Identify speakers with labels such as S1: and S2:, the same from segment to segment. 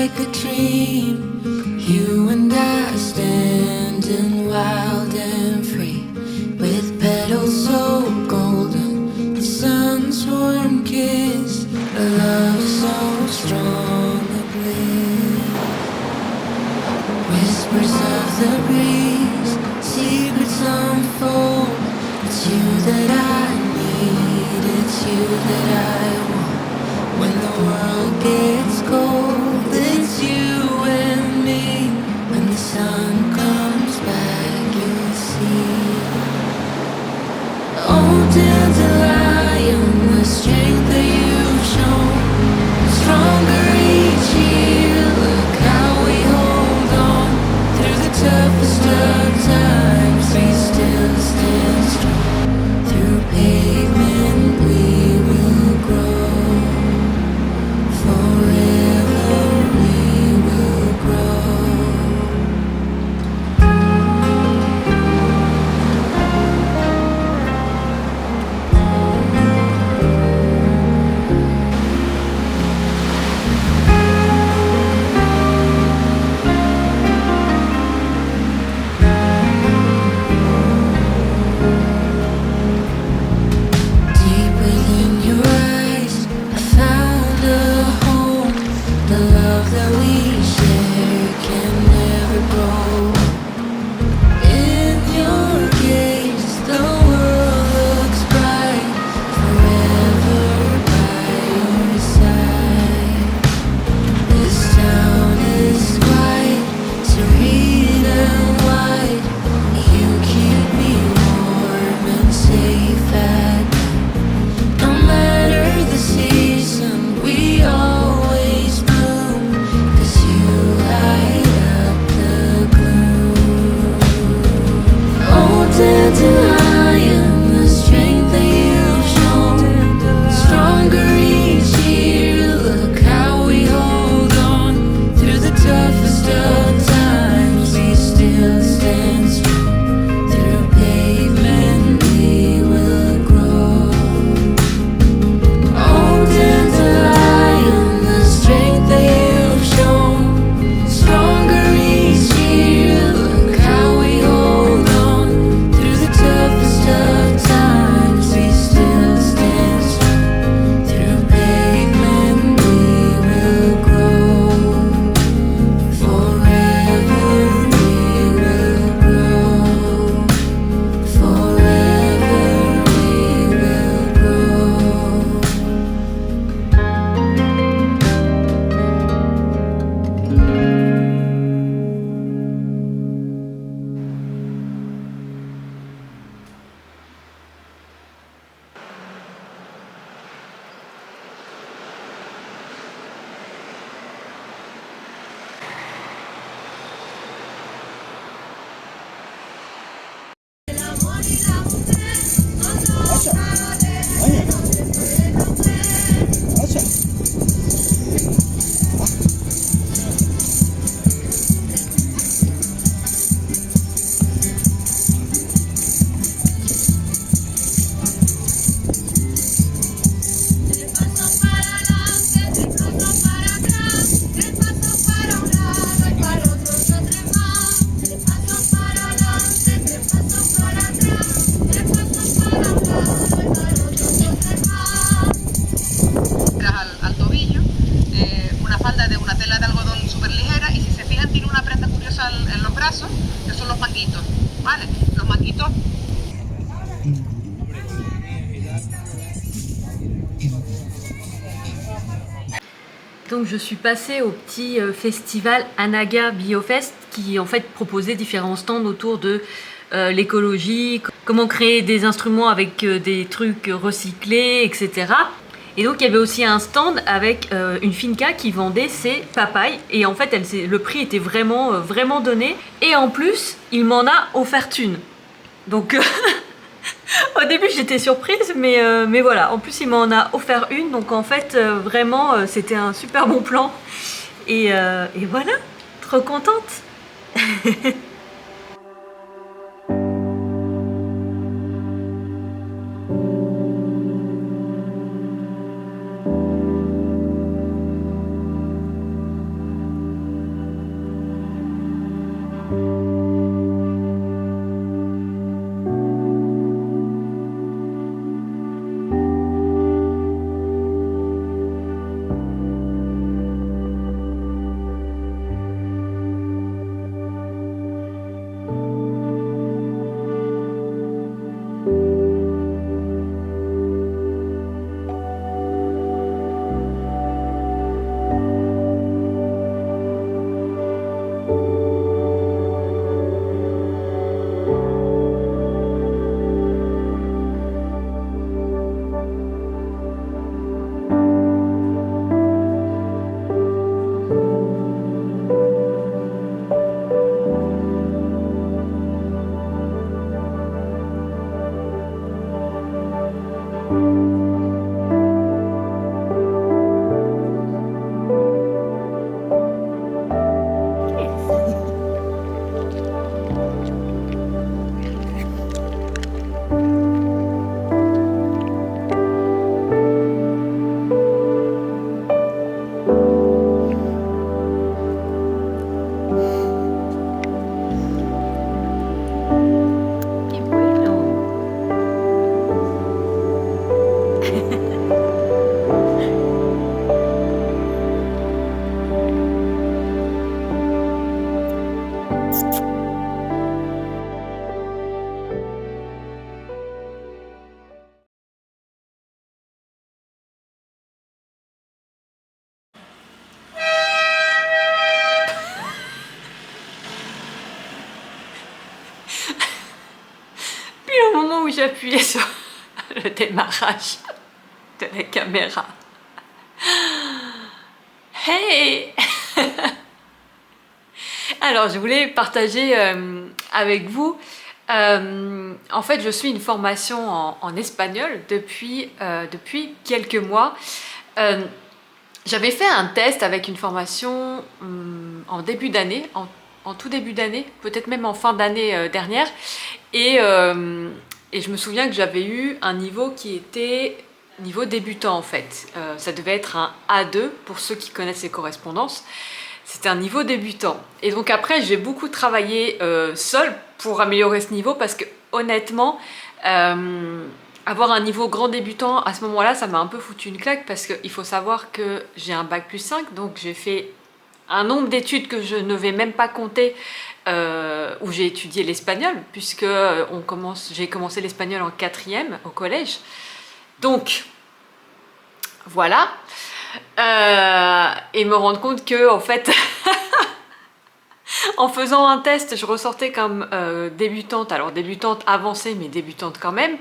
S1: like a dream. You and I standing wild and free, with petals so golden, the sun's warm kiss, a love so strong it bleeds. Whispers of the breeze, secrets unfold. It's you that I need, it's you that I want. When the world gets cold, it's you and me. When the sun comes back, you'll see. Oh, dandelion, the strength that you've shown, stronger each year. Look how we hold on through the toughest of times. We still stand strong. Through pavement we will grow. Forever we will grow. Deep within your eyes, I found a home. The love that we share can never grow. In your gaze, the world looks bright, forever by your side. This town is quiet, serene and wide. You keep me warm and safe at night. No matter the season, we always bloom, 'cause you light up the gloom. Oh, dandelion, the strength that you've shown, stronger each year. Look how we hold on through the toughest of times. We still stand strong. Through pavement we will grow. Oh, dandelion, the strength that you've shown, stronger each year. Look how we hold on through the toughest of times. We still stand strong. Through pavement we will grow. Forever we will grow. Forever we will grow.
S2: Al tobillo, una falda de una tela de algodón súper ligera, y si se fijan tiene una prenda curiosa en los brazos, que son los manguitos, ¿vale? Los manguitos.
S3: Donc je suis passée au petit festival Anaga Biofest qui en fait proposait différents stands autour de l'écologie, comment créer des instruments avec des trucs recyclés, etc. Et donc il y avait aussi un stand avec une finca qui vendait ses papayes et en fait le prix était vraiment, vraiment donné et en plus il m'en a offert une. Donc au début j'étais surprise mais voilà, en plus il m'en a offert une donc en fait vraiment c'était un super bon plan et voilà, trop contente. j'appuyais sur le démarrage de la caméra. Hey! Alors, je voulais partager avec vous. En fait, je suis une formation en espagnol depuis quelques mois. J'avais fait un test avec une formation en début d'année, en tout début d'année, peut-être même en fin d'année dernière. Et je me souviens que j'avais eu un niveau qui était niveau débutant en fait. Ça devait être un A2 pour ceux qui connaissent les correspondances. C'était un niveau débutant. Et donc après, j'ai beaucoup travaillé seule pour améliorer ce niveau parce que honnêtement, avoir un niveau grand débutant à ce moment-là, ça m'a un peu foutu une claque parce qu'il faut savoir que j'ai un bac plus 5, donc j'ai fait un nombre d'études que je ne vais même pas compter où j'ai étudié l'espagnol puisque j'ai commencé l'espagnol en 4e au collège. Donc, voilà. Et me rendre compte que, en fait, en faisant un test, je ressortais comme débutante. Alors, débutante avancée, mais débutante quand même.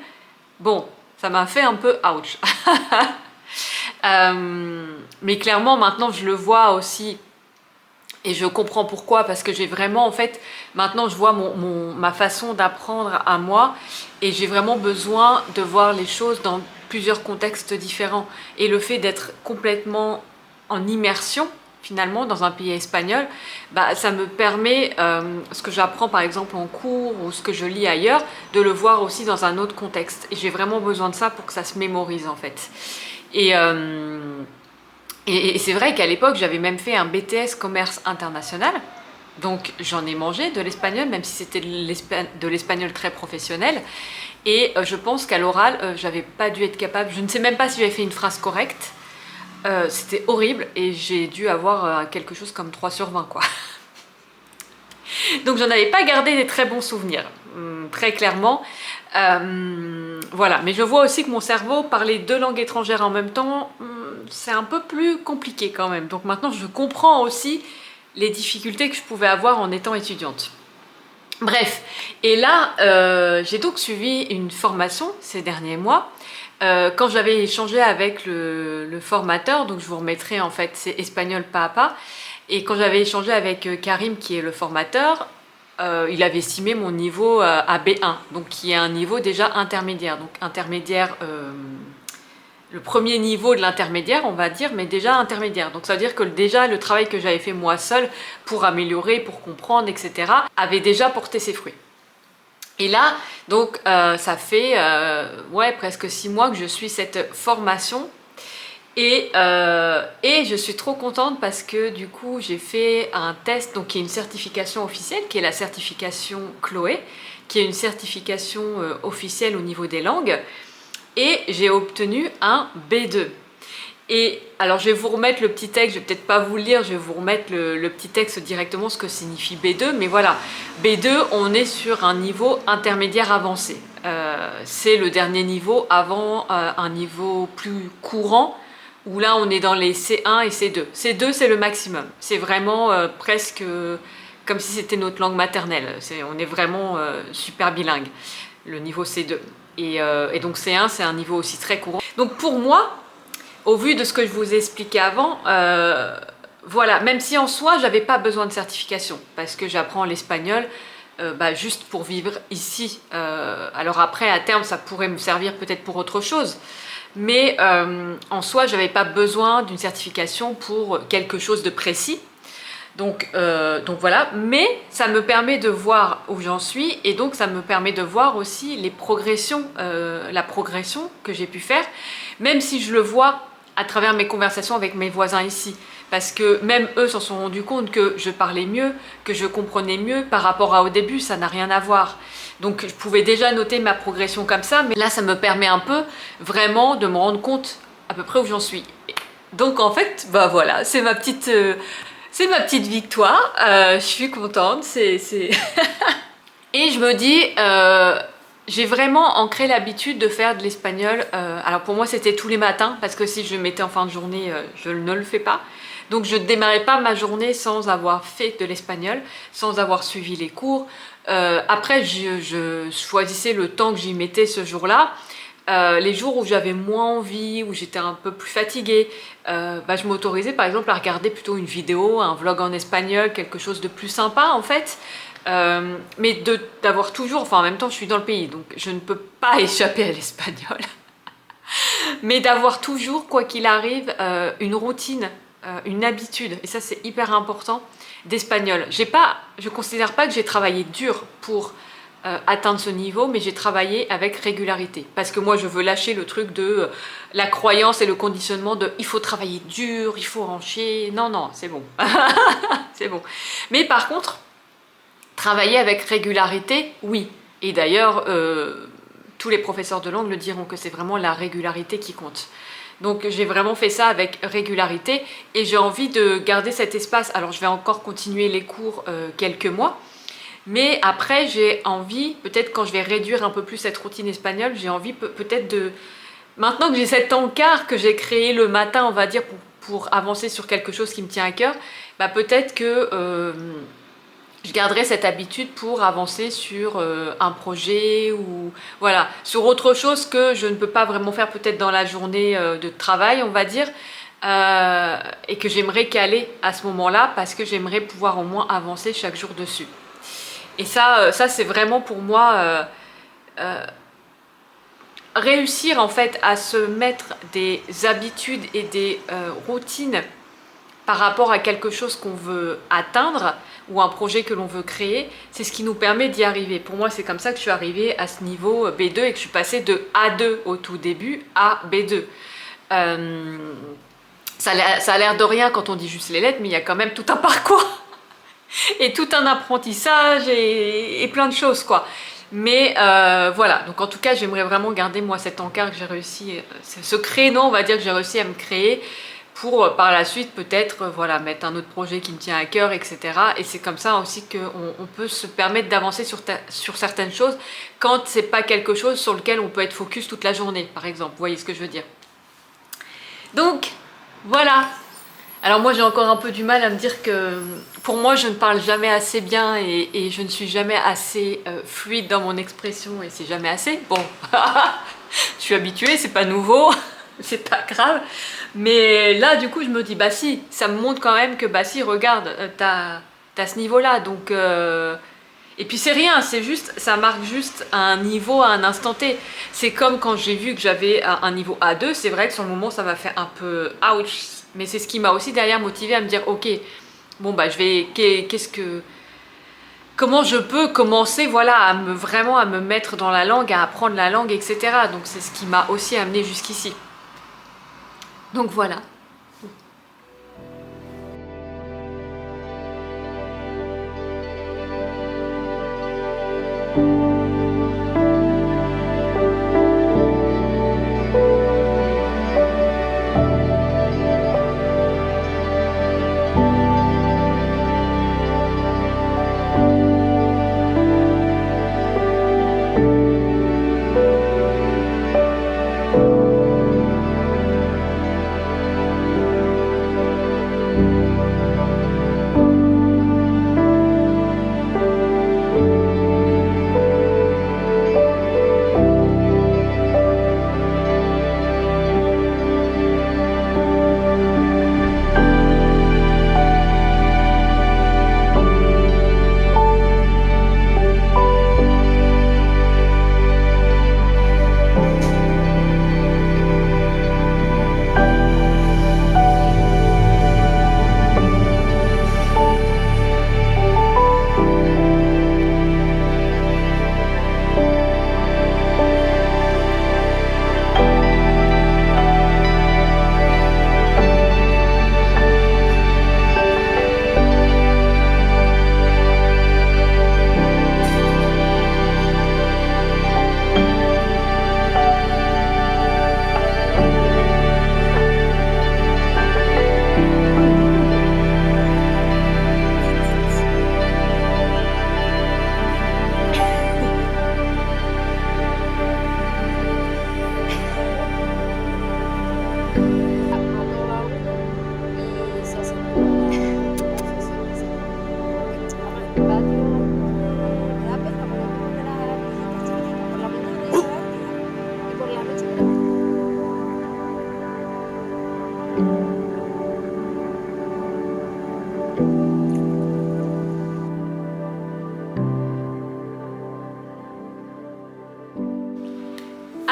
S3: Bon, ça m'a fait un peu ouch. Mais clairement, maintenant, je le vois aussi. Et je comprends pourquoi, parce que j'ai vraiment, en fait, maintenant je vois ma façon d'apprendre à moi et j'ai vraiment besoin de voir les choses dans plusieurs contextes différents. Et le fait d'être complètement en immersion, finalement, dans un pays espagnol, bah, ça me permet, ce que j'apprends par exemple en cours ou ce que je lis ailleurs, de le voir aussi dans un autre contexte. Et j'ai vraiment besoin de ça pour que ça se mémorise, en fait. Et c'est vrai qu'à l'époque, j'avais même fait un BTS commerce international. Donc j'en ai mangé de l'espagnol, même si c'était de l'espagnol très professionnel. Et je pense qu'à l'oral, j'avais pas dû être capable, je ne sais même pas si j'avais fait une phrase correcte. C'était horrible et j'ai dû avoir quelque chose comme 3 sur 20, quoi. Donc j'en avais pas gardé des très bons souvenirs, très clairement. Voilà, mais je vois aussi que mon cerveau, parler 2 langues étrangères en même temps, c'est un peu plus compliqué quand même. Donc maintenant, je comprends aussi les difficultés que je pouvais avoir en étant étudiante. Bref, et là, j'ai donc suivi une formation ces derniers mois. Quand j'avais échangé avec le formateur, donc je vous remettrai en fait, c'est espagnol pas à pas. Et quand j'avais échangé avec Karim, qui est le formateur, il avait estimé mon niveau à B1, donc qui est un niveau déjà intermédiaire. Donc intermédiaire, le premier niveau de l'intermédiaire, on va dire, mais déjà intermédiaire. Donc ça veut dire que déjà le travail que j'avais fait moi seule pour améliorer, pour comprendre, etc., avait déjà porté ses fruits. Et là, donc ça fait presque 6 mois que je suis cette formation. Et je suis trop contente parce que du coup j'ai fait un test, donc qui est une certification officielle, qui est la certification Chloé, qui est une certification officielle au niveau des langues, et j'ai obtenu un B2. Et alors je vais vous remettre le petit texte, je vais peut-être pas vous le lire, je vais vous remettre le petit texte directement, ce que signifie B2, mais voilà, B2, on est sur un niveau intermédiaire avancé. C'est le dernier niveau avant un niveau plus courant, où là on est dans les C1 et C2. C2 c'est le maximum, c'est vraiment presque comme si c'était notre langue maternelle, on est vraiment super bilingue, le niveau C2. Et donc C1 c'est un niveau aussi très courant. Donc pour moi, au vu de ce que je vous ai expliqué avant, voilà, même si en soi j'avais pas besoin de certification, parce que j'apprends l'espagnol juste pour vivre ici. Alors après à terme ça pourrait me servir peut-être pour autre chose, mais en soi j'avais pas besoin d'une certification pour quelque chose de précis. Donc voilà, mais ça me permet de voir où j'en suis et donc ça me permet de voir aussi les progressions, la progression que j'ai pu faire, même si je le vois à travers mes conversations avec mes voisins ici. Parce que même eux s'en sont rendus compte que je parlais mieux, que je comprenais mieux par rapport à au début, ça n'a rien à voir. Donc je pouvais déjà noter ma progression comme ça, mais là ça me permet un peu vraiment de me rendre compte à peu près où j'en suis. Donc en fait, bah voilà, c'est ma petite victoire, je suis contente, Et je me dis, j'ai vraiment ancré l'habitude de faire de l'espagnol. Alors pour moi c'était tous les matins, parce que si je le mettais en fin de journée, je ne le fais pas. Donc je ne démarrais pas ma journée sans avoir fait de l'espagnol, sans avoir suivi les cours. Après, je choisissais le temps que j'y mettais ce jour-là. Les jours où j'avais moins envie, où j'étais un peu plus fatiguée, je m'autorisais par exemple à regarder plutôt une vidéo, un vlog en espagnol, quelque chose de plus sympa en fait. Mais d'avoir toujours, enfin en même temps je suis dans le pays, donc je ne peux pas échapper à l'espagnol. Mais d'avoir toujours, quoi qu'il arrive, une routine, une habitude, et ça c'est hyper important, d'espagnol. Je considère pas que j'ai travaillé dur pour atteindre ce niveau, mais j'ai travaillé avec régularité. Parce que moi je veux lâcher le truc de la croyance et le conditionnement de il faut travailler dur, il faut en chier. Non, non, c'est bon. C'est bon. Mais par contre, travailler avec régularité, oui. Et d'ailleurs, tous les professeurs de langue le diront que c'est vraiment la régularité qui compte. Donc j'ai vraiment fait ça avec régularité et j'ai envie de garder cet espace. Alors je vais encore continuer les cours quelques mois, mais après j'ai envie, peut-être quand je vais réduire un peu plus cette routine espagnole, j'ai envie peut-être de... Maintenant que j'ai cet encart que j'ai créé le matin, on va dire, pour avancer sur quelque chose qui me tient à cœur, peut-être que je garderai cette habitude pour avancer sur un projet ou voilà, sur autre chose que je ne peux pas vraiment faire peut-être dans la journée de travail, on va dire, et que j'aimerais caler à ce moment-là parce que j'aimerais pouvoir au moins avancer chaque jour dessus. Et ça c'est vraiment pour moi réussir en fait à se mettre des habitudes et des routines par rapport à quelque chose qu'on veut atteindre ou un projet que l'on veut créer, c'est ce qui nous permet d'y arriver. Pour moi, c'est comme ça que je suis arrivée à ce niveau B2 et que je suis passée de A2 au tout début à B2. Ça a l'air de rien quand on dit juste les lettres, mais il y a quand même tout un parcours et tout un apprentissage et plein de choses, quoi. Mais voilà, donc en tout cas, j'aimerais vraiment garder moi cet encart que j'ai réussi, ce créneau, on va dire, que j'ai réussi à me créer pour par la suite peut-être voilà, mettre un autre projet qui me tient à cœur, etc. Et c'est comme ça aussi qu'on peut se permettre d'avancer sur certaines choses quand c'est pas quelque chose sur lequel on peut être focus toute la journée, par exemple. Vous voyez ce que je veux dire? Donc, voilà. Alors moi j'ai encore un peu du mal à me dire que pour moi je ne parle jamais assez bien et je ne suis jamais assez fluide dans mon expression et c'est jamais assez. Bon, je suis habituée, c'est pas nouveau, c'est pas grave. Mais là du coup je me dis bah si, ça me montre quand même que bah si regarde, t'as ce niveau-là donc... Et puis c'est rien, c'est juste, ça marque juste un niveau à un instant T. C'est comme quand j'ai vu que j'avais un niveau A2, c'est vrai que sur le moment ça m'a fait un peu ouch. Mais c'est ce qui m'a aussi derrière motivé à me dire ok, bon bah je vais, comment je peux commencer voilà vraiment à me mettre dans la langue, à apprendre la langue, etc. Donc c'est ce qui m'a aussi amené jusqu'ici. Donc voilà.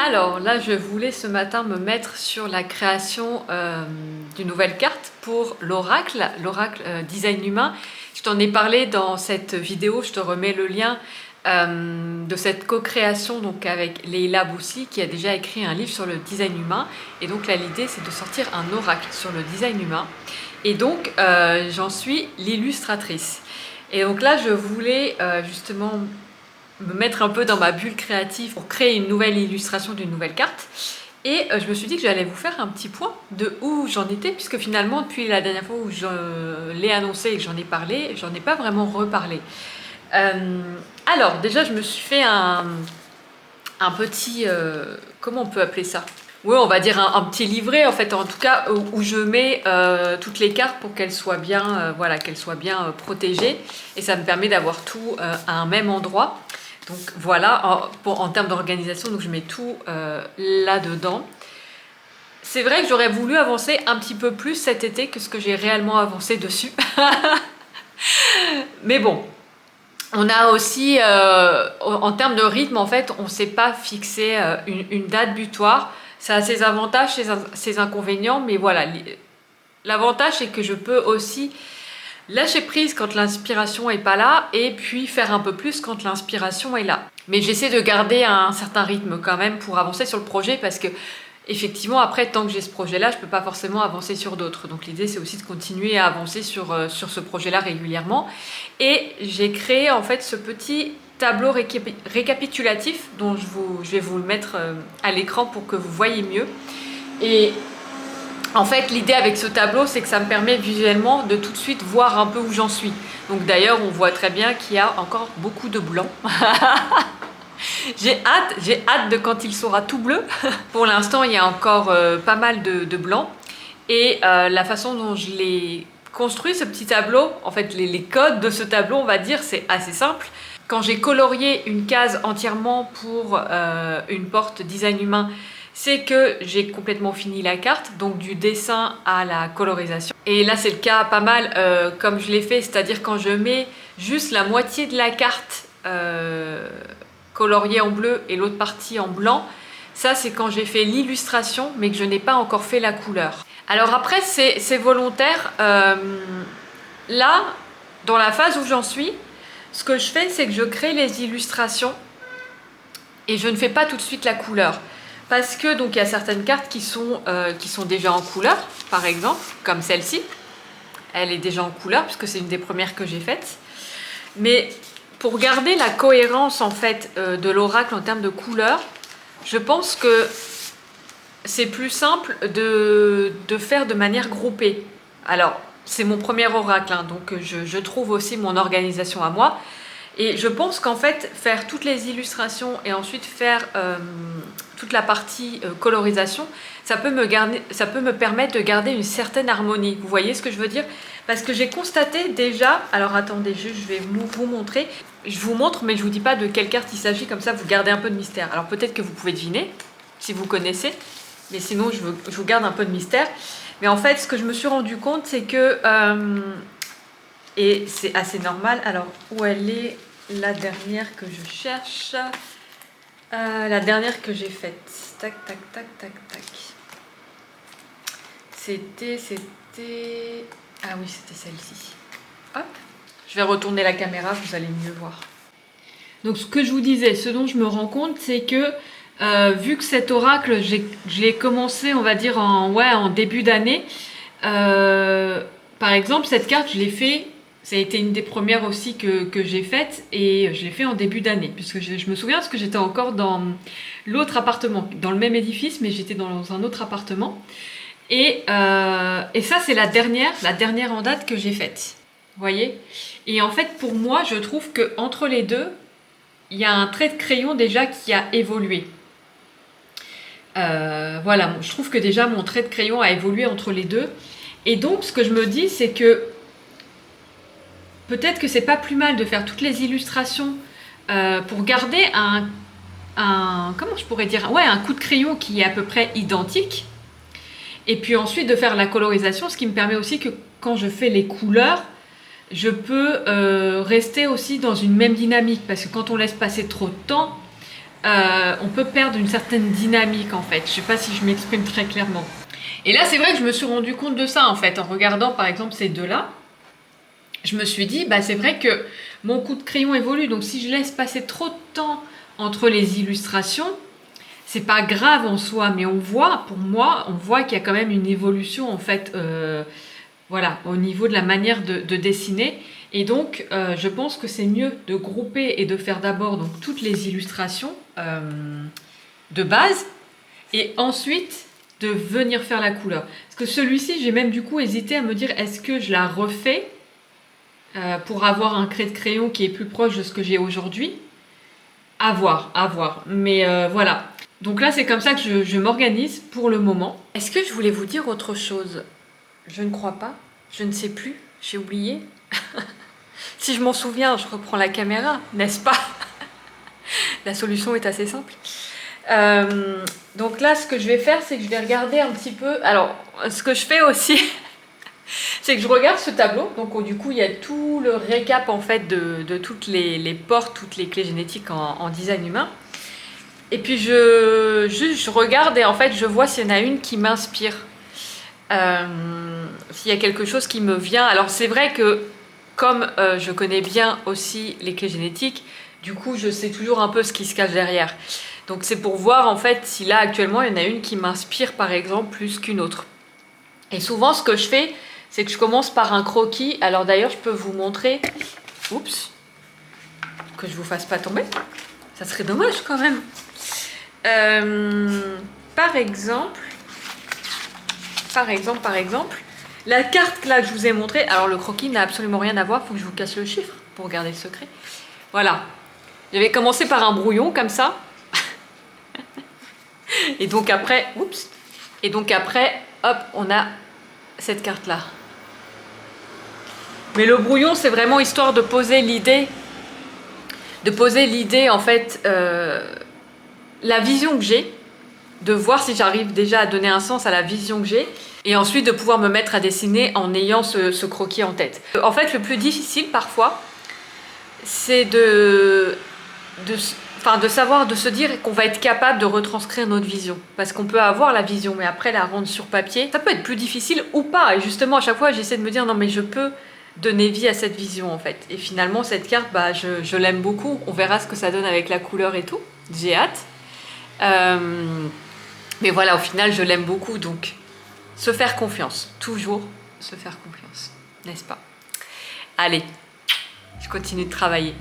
S3: Alors là, je voulais ce matin me mettre sur la création d'une nouvelle carte pour l'oracle, Design Humain. Je t'en ai parlé dans cette vidéo, je te remets le lien de cette co-création donc avec Leila Boussi qui a déjà écrit un livre sur le design humain. Et donc là, l'idée, c'est de sortir un oracle sur le design humain. Et donc, j'en suis l'illustratrice. Et donc là, je voulais justement me mettre un peu dans ma bulle créative pour créer une nouvelle illustration d'une nouvelle carte. Et je me suis dit que j'allais vous faire un petit point de où j'en étais, puisque finalement, depuis la dernière fois où je l'ai annoncé et que j'en ai parlé, j'en ai pas vraiment reparlé. Alors, déjà, je me suis fait un petit... comment on peut appeler ça? Oui, on va dire un petit livret, en fait, en tout cas, où je mets toutes les cartes pour qu'elles soient bien, voilà, qu'elles soient bien protégées. Et ça me permet d'avoir tout à un même endroit. Donc voilà, en termes d'organisation, donc je mets tout là-dedans. C'est vrai que j'aurais voulu avancer un petit peu plus cet été que ce que j'ai réellement avancé dessus. Mais bon, on a aussi, en termes de rythme, en fait, on ne s'est pas fixé une date butoir. Ça a ses avantages, ses inconvénients, mais voilà. L'avantage, c'est que je peux aussi lâcher prise quand l'inspiration n'est pas là et puis faire un peu plus quand l'inspiration est là. Mais j'essaie de garder un certain rythme quand même pour avancer sur le projet parce que effectivement, après, tant que j'ai ce projet-là, je ne peux pas forcément avancer sur d'autres. Donc l'idée, c'est aussi de continuer à avancer sur ce projet-là régulièrement. Et j'ai créé en fait ce petit tableau récapitulatif dont je vais vous le mettre à l'écran pour que vous voyez mieux. Et en fait, l'idée avec ce tableau, c'est que ça me permet visuellement de tout de suite voir un peu où j'en suis. Donc d'ailleurs, on voit très bien qu'il y a encore beaucoup de blanc. J'ai hâte de quand il sera tout bleu. Pour l'instant, il y a encore pas mal de blanc. Et la façon dont je l'ai construit, ce petit tableau, en fait, les codes de ce tableau, on va dire, c'est assez simple. Quand j'ai colorié une case entièrement pour une porte design humain, c'est que j'ai complètement fini la carte, donc du dessin à la colorisation. Et là, c'est le cas pas mal comme je l'ai fait, c'est-à-dire quand je mets juste la moitié de la carte coloriée en bleu et l'autre partie en blanc, ça c'est quand j'ai fait l'illustration, mais que je n'ai pas encore fait la couleur. Alors après, c'est volontaire. Là, dans la phase où j'en suis, ce que je fais, c'est que je crée les illustrations et je ne fais pas tout de suite la couleur. Parce que donc il y a certaines cartes qui sont déjà en couleur, par exemple, comme celle-ci. Elle est déjà en couleur puisque c'est une des premières que j'ai faites. Mais pour garder la cohérence en fait de l'oracle en termes de couleur, je pense que c'est plus simple de faire de manière groupée. Alors, c'est mon premier oracle, hein, donc je trouve aussi mon organisation à moi. Et je pense qu'en fait, faire toutes les illustrations et ensuite faire toute la partie colorisation, ça peut me permettre de garder une certaine harmonie. Vous voyez ce que je veux dire? Parce que j'ai constaté déjà... Alors attendez, je vais vous montrer. Je vous montre, mais je ne vous dis pas de quelle carte il s'agit, comme ça vous gardez un peu de mystère. Alors peut-être que vous pouvez deviner, si vous connaissez, mais sinon je vous garde un peu de mystère. Mais en fait, ce que je me suis rendu compte, c'est que... et c'est assez normal. Alors, où elle est la dernière que je cherche? La dernière que j'ai faite. Tac, tac, tac, tac, tac. C'était... Ah oui, c'était celle-ci. Hop. Je vais retourner la caméra, vous allez mieux voir. Donc, ce que je vous disais, ce dont je me rends compte, c'est que vu que cet oracle, je l'ai commencé, on va dire, en début d'année. Par exemple, cette carte, je l'ai fait... Ça a été une des premières aussi que j'ai faites et je l'ai fait en début d'année puisque je me souviens parce que j'étais encore dans l'autre appartement, dans le même édifice mais j'étais dans un autre appartement et ça c'est la dernière en date que j'ai faite, vous voyez. Et en fait pour moi je trouve qu'entre les deux il y a un trait de crayon déjà qui a évolué. Voilà, je trouve que déjà mon trait de crayon a évolué entre les deux et donc ce que je me dis c'est que peut-être que c'est pas plus mal de faire toutes les illustrations pour garder comment je pourrais dire, un coup de crayon qui est à peu près identique et puis ensuite de faire la colorisation, ce qui me permet aussi que quand je fais les couleurs je peux rester aussi dans une même dynamique parce que quand on laisse passer trop de temps on peut perdre une certaine dynamique en fait. Je sais pas si je m'exprime très clairement. Et là, c'est vrai que je me suis rendu compte de ça en fait, en regardant par exemple ces deux-là. Je me suis dit, bah c'est vrai que mon coup de crayon évolue, donc si je laisse passer trop de temps entre les illustrations, c'est pas grave en soi, mais on voit, pour moi, on voit qu'il y a quand même une évolution en fait, voilà, au niveau de la manière de dessiner. Et donc, je pense que c'est mieux de grouper et de faire d'abord donc toutes les illustrations de base, et ensuite de venir faire la couleur. Parce que celui-ci, j'ai même du coup hésité à me dire, est-ce que je la refais pour avoir un trait de crayon qui est plus proche de ce que j'ai aujourd'hui? À voir, à voir. Mais voilà. Donc là, c'est comme ça que je m'organise pour le moment. Est-ce que je voulais vous dire autre chose? Je ne crois pas. Je ne sais plus. J'ai oublié. Si je m'en souviens, je reprends la caméra, n'est-ce pas? La solution est assez simple. Donc là, ce que je vais faire, c'est que je vais regarder un petit peu... Alors, ce que je fais aussi, c'est que je regarde ce tableau. Donc du coup, il y a tout le récap en fait de toutes les portes, toutes les clés génétiques en design humain. Et puis je regarde et en fait, je vois s'il y en a une qui m'inspire. S'il y a quelque chose qui me vient. Alors c'est vrai que comme je connais bien aussi les clés génétiques, du coup, je sais toujours un peu ce qui se cache derrière. Donc c'est pour voir en fait si là actuellement il y en a une qui m'inspire par exemple plus qu'une autre. Et souvent ce que je fais, c'est que je commence par un croquis. Alors d'ailleurs je peux vous montrer, oups, que je vous fasse pas tomber, ça serait dommage quand même. Par exemple, la carte là que je vous ai montrée, alors le croquis n'a absolument rien à voir, il faut que je vous casse le chiffre pour garder le secret. Voilà, j'avais commencé par un brouillon comme ça. Et donc après, oups, et donc après, hop, on a cette carte là. Mais le brouillon, c'est vraiment histoire de poser l'idée, en fait, la vision que j'ai, de voir si j'arrive déjà à donner un sens à la vision que j'ai, et ensuite de pouvoir me mettre à dessiner en ayant ce croquis en tête. En fait, le plus difficile parfois, c'est de savoir, de se dire qu'on va être capable de retranscrire notre vision. Parce qu'on peut avoir la vision, mais après la rendre sur papier, ça peut être plus difficile ou pas. Et justement, à chaque fois, j'essaie de me dire, non mais je peux donner vie à cette vision en fait. Et finalement, cette carte, bah, je l'aime beaucoup. On verra ce que ça donne avec la couleur et tout. J'ai hâte. Mais voilà, au final, je l'aime beaucoup. Donc, se faire confiance. Toujours se faire confiance. N'est-ce pas? Allez, je continue de travailler.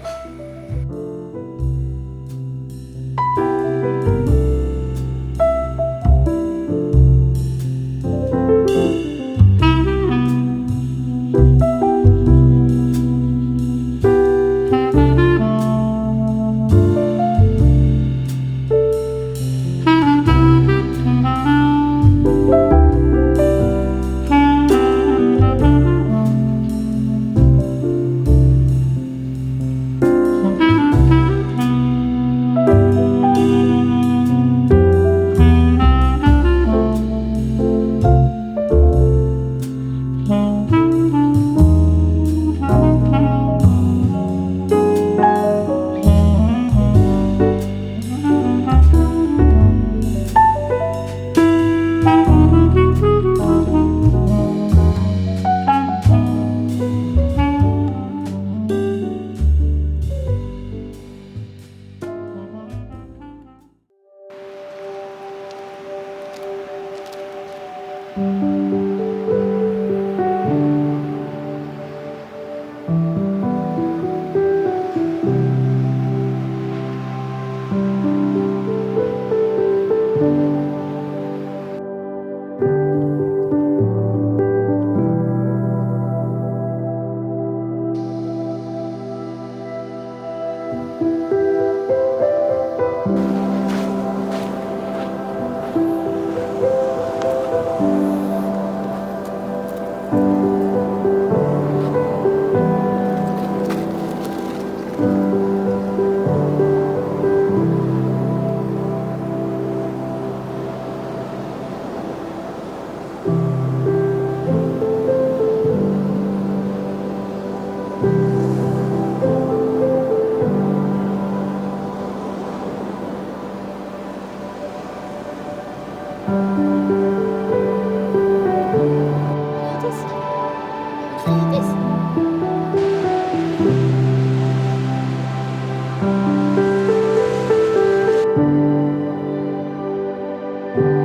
S1: Thank